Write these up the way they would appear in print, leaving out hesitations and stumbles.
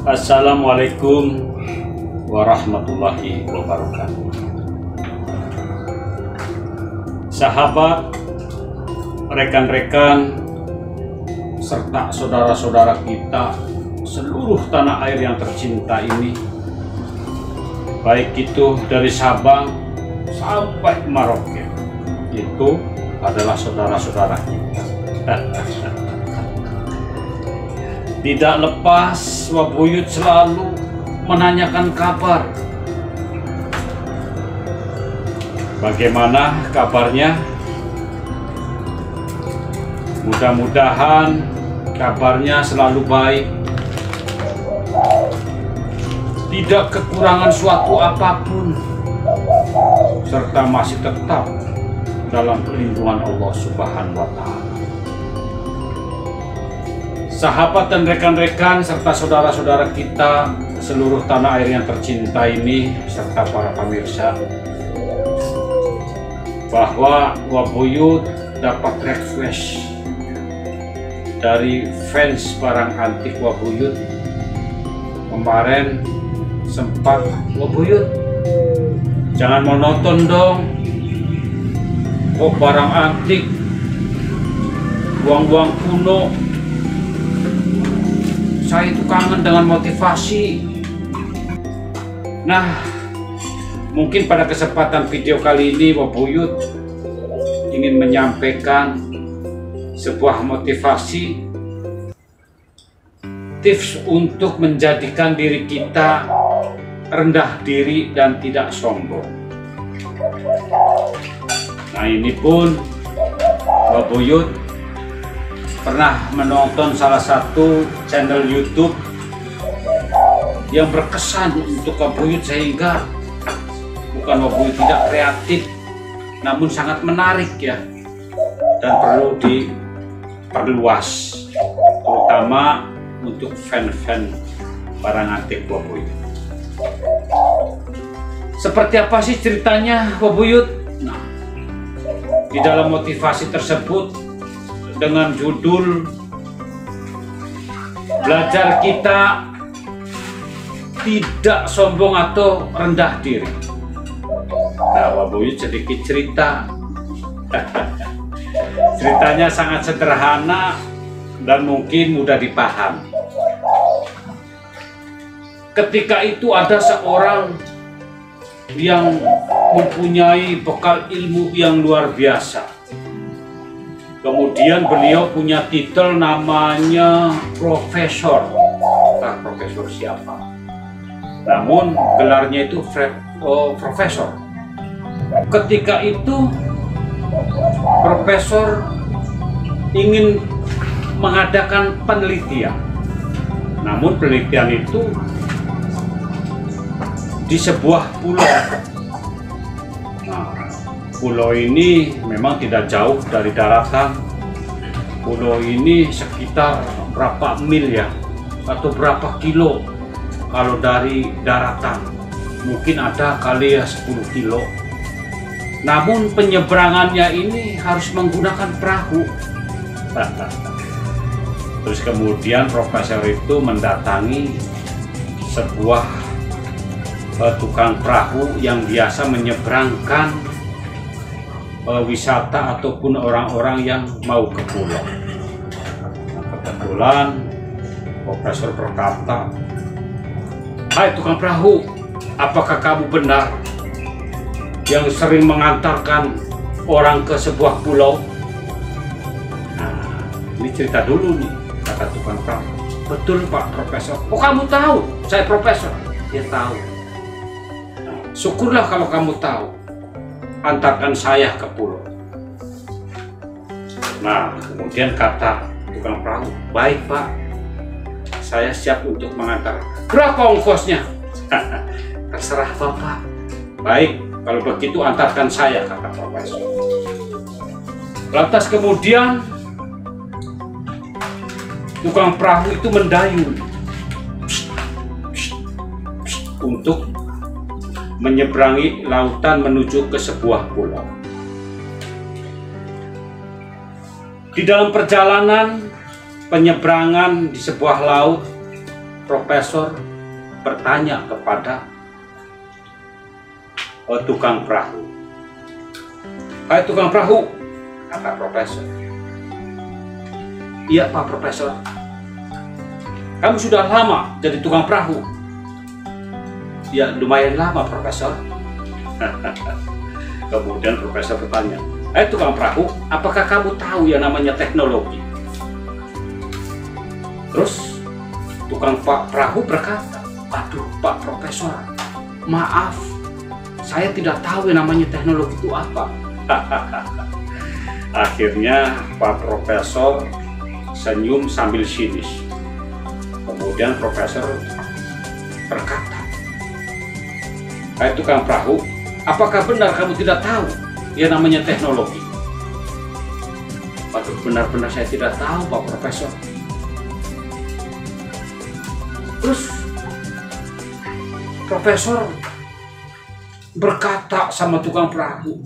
Assalamualaikum warahmatullahi wabarakatuh. Sahabat, rekan-rekan, serta saudara-saudara kita seluruh tanah air yang tercinta ini, baik itu dari Sabang sampai Merauke, itu adalah saudara-saudara kita. Tidak lepas Wabuyut selalu menanyakan kabar. Bagaimana kabarnya? Mudah-mudahan kabarnya selalu baik, tidak kekurangan suatu apapun, serta masih tetap dalam perlindungan Allah Subhanahu wa Ta'ala. Sahabat dan rekan-rekan serta saudara-saudara kita seluruh tanah air yang tercinta ini, serta para pemirsa, bahwa Wabuyut dapat request dari fans barang antik Wabuyut. Kemarin sempat, Wabuyut jangan mau nonton dong, kok barang antik, buang-buang kuno. Saya itu kangen dengan motivasi. Nah, mungkin pada kesempatan video kali ini Wabuyut ingin menyampaikan sebuah motivasi, tips untuk menjadikan diri kita rendah diri dan tidak sombong. Nah, ini pun Wabuyut pernah menonton salah satu channel YouTube yang berkesan untuk Wabuyut, sehingga bukan Wabuyut tidak kreatif, namun sangat menarik ya, dan perlu diperluas, terutama untuk fan-fan barang antik Wabuyut. Seperti apa sih ceritanya Wabuyut? Nah, di dalam motivasi tersebut dengan judul belajar kita tidak sombong atau rendah diri. Nah, Wabuyut sedikit cerita. Ceritanya sangat sederhana dan mungkin mudah dipahami. Ketika itu ada seorang yang mempunyai bekal ilmu yang luar biasa. Kemudian beliau punya titel namanya profesor. Entah profesor siapa, namun gelarnya itu profesor. Ketika itu profesor ingin mengadakan penelitian, namun penelitian itu di sebuah pulau. Nah, pulau ini memang tidak jauh dari daratan. Pulau ini sekitar berapa mil ya, atau berapa kilo kalau dari daratan. Mungkin ada kali ya 10 kilo. Namun penyeberangannya ini harus menggunakan perahu. Terus kemudian profesor itu mendatangi sebuah tukang perahu yang biasa menyeberangkan wisata ataupun orang-orang yang mau ke pulau. Kebetulan profesor berkata, "Hai tukang perahu, apakah kamu benar yang sering mengantarkan orang ke sebuah pulau?" Nah, ini cerita dulu nih, kata tukang perahu. "Betul Pak Profesor." "Oh, kamu tahu saya profesor?" "Dia tahu." Nah, "syukurlah kalau kamu tahu. Antarkan saya ke pulau." Nah, kemudian kata tukang perahu, "Baik Pak, saya siap untuk mengantar." "Berapa ongkosnya?" "Terserah Bapak." "Baik, kalau begitu antarkan saya," kata profesor. Lantas kemudian tukang perahu itu mendayung untuk menyeberangi lautan menuju ke sebuah pulau. Di dalam perjalanan penyeberangan di sebuah laut, Profesor bertanya kepada tukang perahu. "Hai tukang perahu," kata Profesor. "Iya Pak Profesor." "Kamu sudah lama jadi tukang perahu?" "Ya lumayan lama Profesor." Kemudian Profesor bertanya, "Hai tukang perahu, apakah kamu tahu yang namanya teknologi?" Terus tukang perahu berkata, "Aduh Pak Profesor, maaf, saya tidak tahu yang namanya teknologi itu apa." Akhirnya Pak Profesor senyum sambil sinis. Kemudian Profesor berkata, "Hai tukang perahu, apakah benar kamu tidak tahu yang namanya teknologi?" "Waduh, benar-benar saya tidak tahu Pak Profesor." Terus Profesor berkata sama tukang perahu,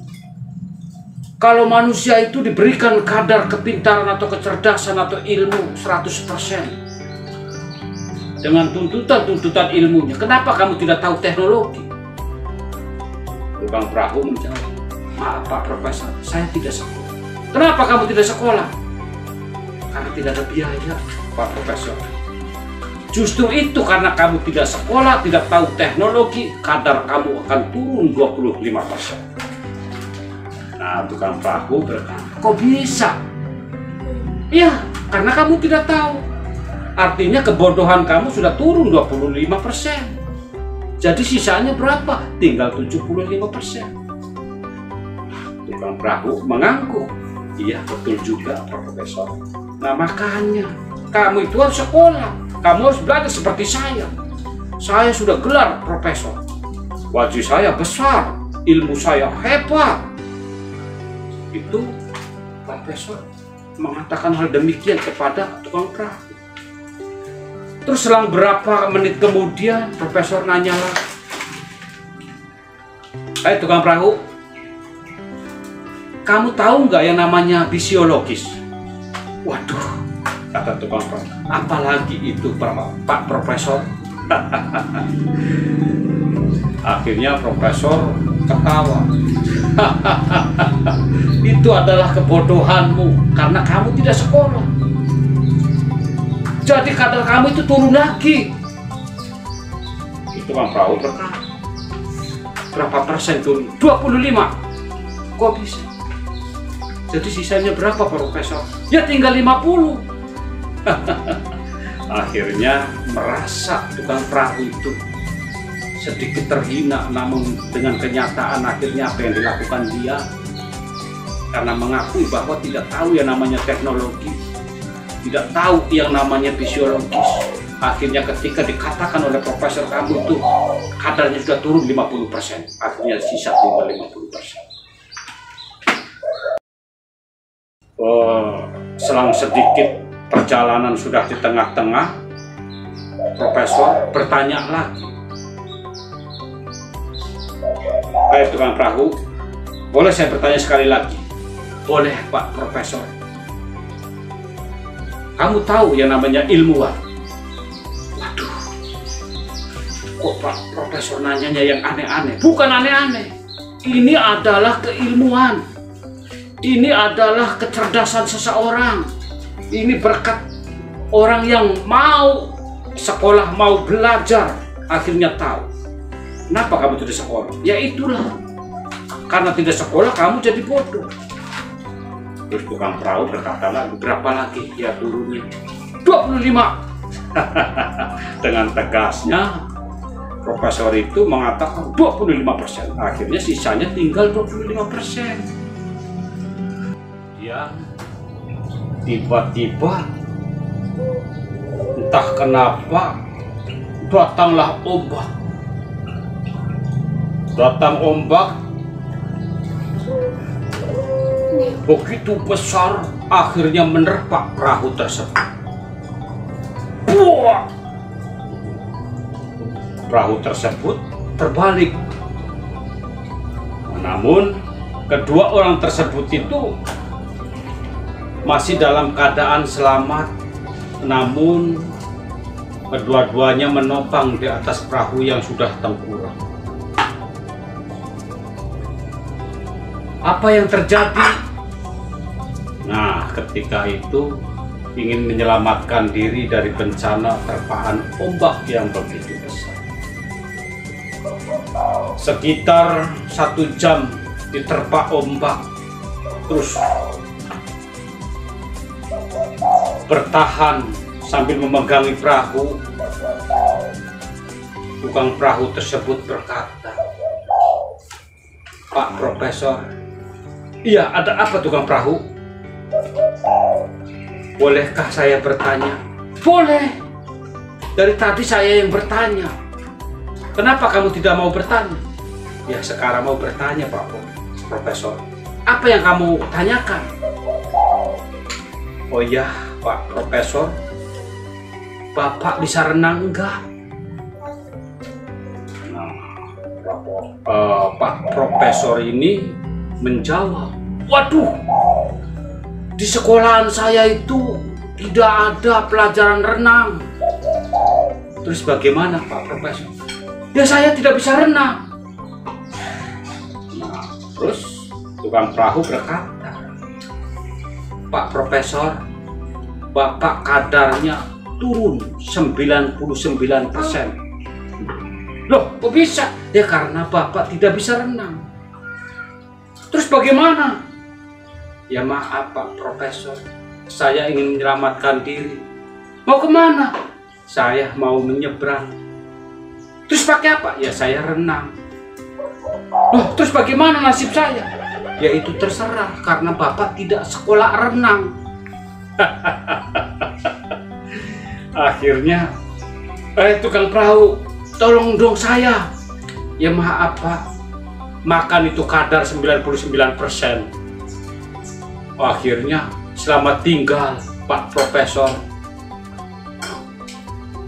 "Kalau manusia itu diberikan kadar kepintaran atau kecerdasan atau ilmu 100% dengan tuntutan ilmunya, kenapa kamu tidak tahu teknologi?" Tukang perahu menjawab, "Maaf Pak Profesor, saya tidak sekolah." "Kenapa kamu tidak sekolah?" "Karena tidak ada biaya Pak Profesor." "Justru itu, karena kamu tidak sekolah, tidak tahu teknologi, kadar kamu akan turun 25%. Nah, tukang perahu berkata, "Kok bisa?" "Ya, karena kamu tidak tahu. Artinya kebodohan kamu sudah turun 25%. Jadi sisanya berapa? Tinggal 75%. Tukang perahu mengangguk. "Iya, betul juga Profesor. Nah makanya kamu itu harus sekolah. Kamu harus belajar seperti saya. Saya sudah gelar Profesor. Wajah saya besar, ilmu saya hebat." Itu Profesor mengatakan hal demikian kepada tukang perahu. Terus selang berapa menit kemudian Profesor nanya lagi, "Hai tukang perahu, kamu tahu nggak yang namanya fisiologis?" "Waduh," kata tukang perahu, "apalagi itu Pak Profesor?" Akhirnya Profesor ketawa. "Itu adalah kebodohanmu karena kamu tidak sekolah. Jadi kadar kamu itu turun lagi." Itu tukang perahu berkata, "Berapa persen turun?" 25. "Kok bisa? Jadi sisanya berapa Profesor?" "Ya tinggal 50. Akhirnya merasa tukang perahu itu sedikit terhina, namun dengan kenyataan akhirnya apa yang dilakukan dia, karena mengakui bahwa tidak tahu yang namanya teknologi, tidak tahu yang namanya fisiologis. Akhirnya ketika dikatakan oleh Profesor, "Kamu itu kadarnya sudah turun 50%, akhirnya sisa tinggal 50%. Selang sedikit perjalanan sudah di tengah-tengah, Profesor bertanya lagi, "Hai tukang perahu, boleh saya bertanya sekali lagi?" "Boleh Pak Profesor." "Kamu tahu yang namanya ilmuwan?" Waduh, kok Pak Profesor nanyanya yang aneh-aneh? Bukan aneh-aneh, ini adalah keilmuan, ini adalah kecerdasan seseorang, ini berkat orang yang mau sekolah, mau belajar, akhirnya tahu. Kenapa kamu tidak sekolah? Ya itulah, karena tidak sekolah kamu jadi bodoh." Terus tukang perahu berkata lagi, "Berapa lagi ya turunnya?" 25. Dengan tegasnya Profesor itu mengatakan 25%. Akhirnya sisanya tinggal 25%. Ya, tiba-tiba entah kenapa datanglah ombak. Datang ombak begitu besar, akhirnya menerpa perahu tersebut. Buah! Perahu tersebut terbalik. Namun kedua orang tersebut itu masih dalam keadaan selamat, namun kedua-duanya menopang di atas perahu yang sudah tengkurap. Apa yang terjadi? Nah, ketika itu ingin menyelamatkan diri dari bencana terpaan ombak yang begitu besar. Sekitar 1 jam diterpa ombak, terus bertahan sambil memegangi perahu. Tukang perahu tersebut berkata, "Pak Profesor." "Iya, ada apa tukang perahu?" "Bolehkah saya bertanya?" "Boleh. Dari tadi saya yang bertanya. Kenapa kamu tidak mau bertanya?" "Ya, sekarang mau bertanya, Pak Profesor." "Apa yang kamu tanyakan?" "Oh ya, Pak Profesor, Bapak bisa renang enggak?" Nah, Pak Profesor ini menjawab, "Waduh, di sekolahan saya itu tidak ada pelajaran renang." "Terus bagaimana, Pak Profesor?" "Ya, saya tidak bisa renang." Nah, terus tukang perahu berkata, "Pak Profesor, Bapak kadarnya turun 99%. "Loh, kok bisa?" "Ya, karena Bapak tidak bisa renang." "Terus bagaimana?" "Ya maaf Pak Profesor, saya ingin menyelamatkan diri." "Mau kemana?" "Saya mau menyeberang." "Terus pakai apa?" "Ya, saya renang." "Loh, terus bagaimana nasib saya?" "Ya, itu terserah, karena Bapak tidak sekolah renang." Akhirnya, tukang perahu, "Tolong dong saya." "Ya maaf Pak, makan itu kadar 99%. Akhirnya, selamat tinggal Pak Profesor.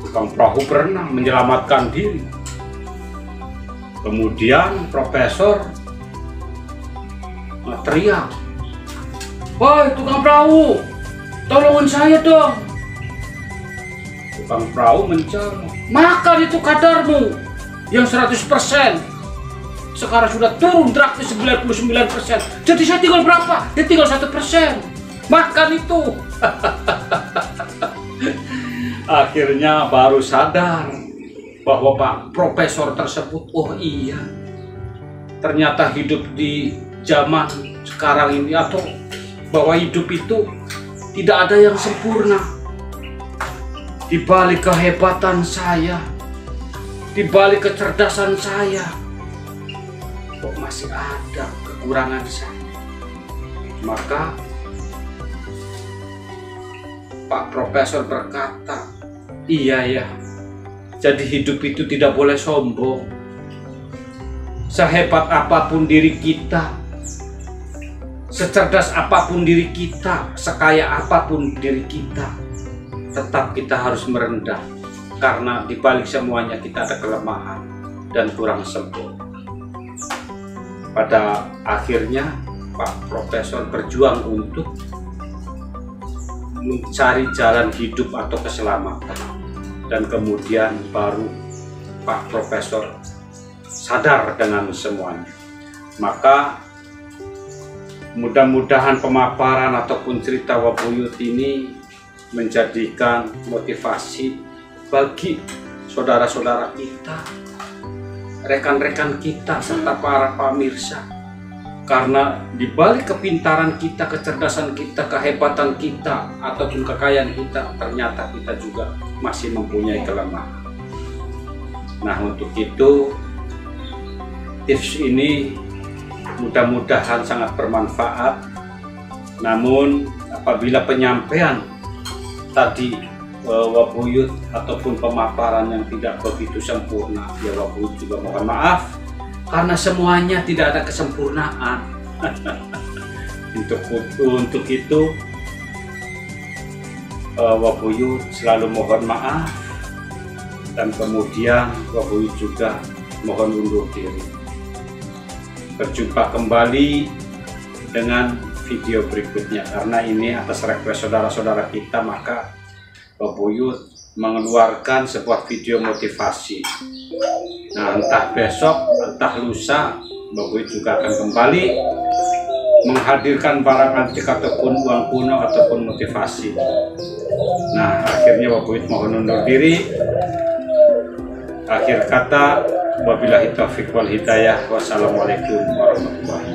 Tukang perahu berenang menyelamatkan diri. Kemudian Profesor teriak, "Woi tukang perahu, tolongin saya dong." Tukang perahu menjawab, "Makan itu kadarmu yang 100%. Sekarang sudah turun drastis 99%. Jadi saya tinggal berapa? Ya tinggal 1%. Makan itu." Akhirnya baru sadar bahwa Pak Profesor tersebut, oh iya, ternyata hidup di zaman sekarang ini, atau bahwa hidup itu tidak ada yang sempurna. Di balik kehebatan saya, di balik kecerdasan saya, kok masih ada kekurangan saya. Maka Pak Profesor berkata, "Iya ya, jadi hidup itu tidak boleh sombong. Sehebat apapun diri kita, secerdas apapun diri kita, sekaya apapun diri kita, tetap kita harus merendah, karena di balik semuanya kita ada kelemahan dan kurang sempurna." Pada akhirnya Pak Profesor berjuang untuk mencari jalan hidup atau keselamatan, dan kemudian baru Pak Profesor sadar dengan semuanya. Maka mudah-mudahan pemaparan ataupun cerita Wabuyut ini menjadikan motivasi bagi saudara-saudara kita, rekan-rekan kita, serta para pemirsa. Karena di balik kepintaran kita, kecerdasan kita, kehebatan kita, ataupun kekayaan kita, ternyata kita juga masih mempunyai kelemahan. Nah, untuk itu tips ini mudah-mudahan sangat bermanfaat. Namun apabila penyampaian tadi Wabuyut ataupun pemaparan yang tidak begitu sempurna, ya Wabuyut juga mohon maaf, karena semuanya tidak ada kesempurnaan. Untuk itu Wabuyut selalu mohon maaf, dan kemudian Wabuyut juga mohon undur diri. Berjumpa kembali dengan video berikutnya, karena ini atas request saudara-saudara kita, maka Mbak Buyut mengeluarkan sebuah video motivasi. Nah, entah besok, entah lusa, Mbak Buyut juga akan kembali menghadirkan barang antik ataupun uang kuno ataupun motivasi. Nah, akhirnya Mbak Buyut mohon undur diri. Akhir kata, wabillahi taufiq wal hidayah. Wassalamualaikum warahmatullahi wabarakatuh.